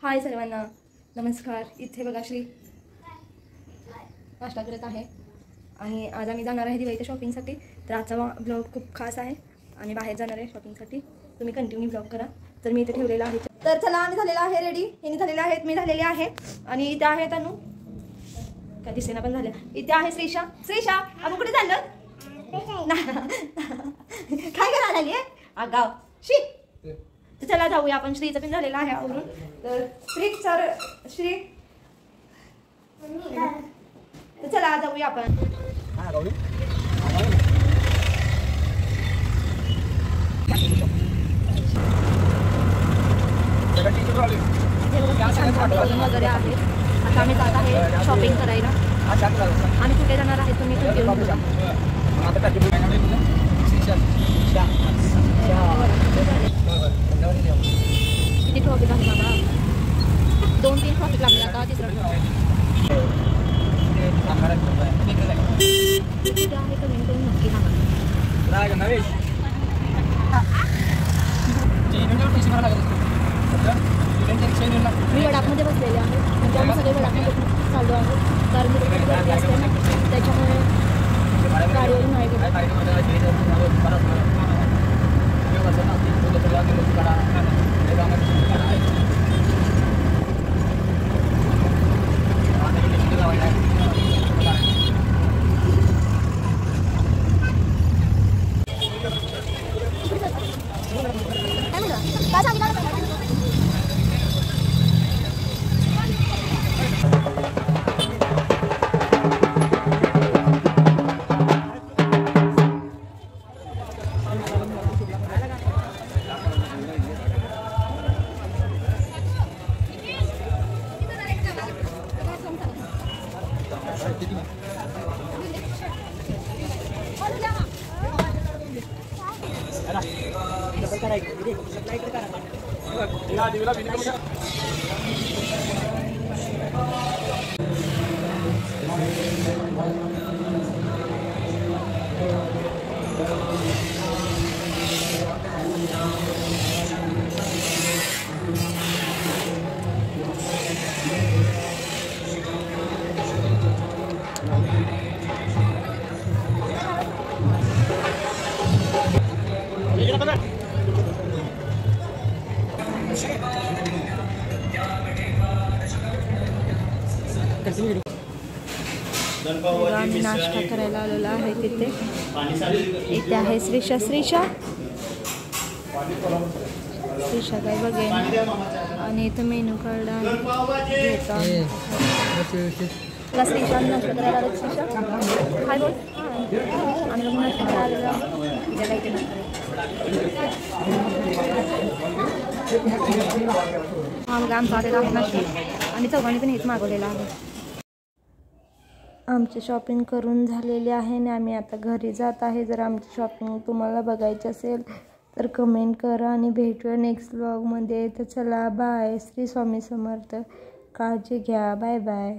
हाय सर्वांना, नमस्कार. इथे बघा श्री नाश्ता करत आहे आणि आज आम्ही जाणार आहे दिवाळीच्या शॉपिंगसाठी. तर आजचा ब्लॉग खूप खास आहे आणि बाहेर जाणार आहे शॉपिंगसाठी. तुम्ही कंटिन्यू ब्लॉग करा. तर मी इथे ठेवलेला आहे. तर चला, आम्ही झालेला आहे रेडी. हिने झालेले आहेत, मी झालेले आहे आणि इथे आहेत अनु, काय दिसेना पण झाल्या. इथे आहे श्रीषा. श्रीषा, आपण कुठे चाललो? काय करायला लागली आगाव शी. तर चला जाऊया आपण. श्रीचं पण झालेलं आहे आवरून. तर श्री तर चला जाऊया आपण. वगैरे आहे. आता आम्ही जात आहे शॉपिंग करायला. आम्ही कुठे जाणार आहे तुम्ही किती ट्रॉफिक आहे बाबा. 2-3 ट्रॉफिक लागले. आता तिसरा आहे कमेंट करून नक्की सांगा. मी वडापमध्ये बसलेले आहे. म्हणजे आम्ही सगळे वडापमध्ये चाललो आहोत. कारण मी गर्दी असते ना, त्याच्यामुळे गाडीवरून नाही गेलो. आम्ही नाश्ता करायला आलेला आहे तिथे. इथे आहे श्रीषा. श्रीषा काय बघेन. आणि इथं मेनू कार्ड आहे. श्रीषा नाश्ता करायला आलो. श्रीषा हाय बोल. आम्ही लोक नाश्ता करायला आमचा आलेला आहे नाश्ता आणि चौघांनी पण हेच मागवलेलं आहे. आमची शॉपिंग करून झालेली आहे आणि आम्ही आता घरी जात आहे. जर आमची शॉपिंग तुम्हाला बघायची असेल तर कमेंट करा आणि भेटूया नेक्स्ट व्लॉगमध्ये. तर चला बाय. श्री स्वामी समर्थ. काळजी घ्या. Bye bye.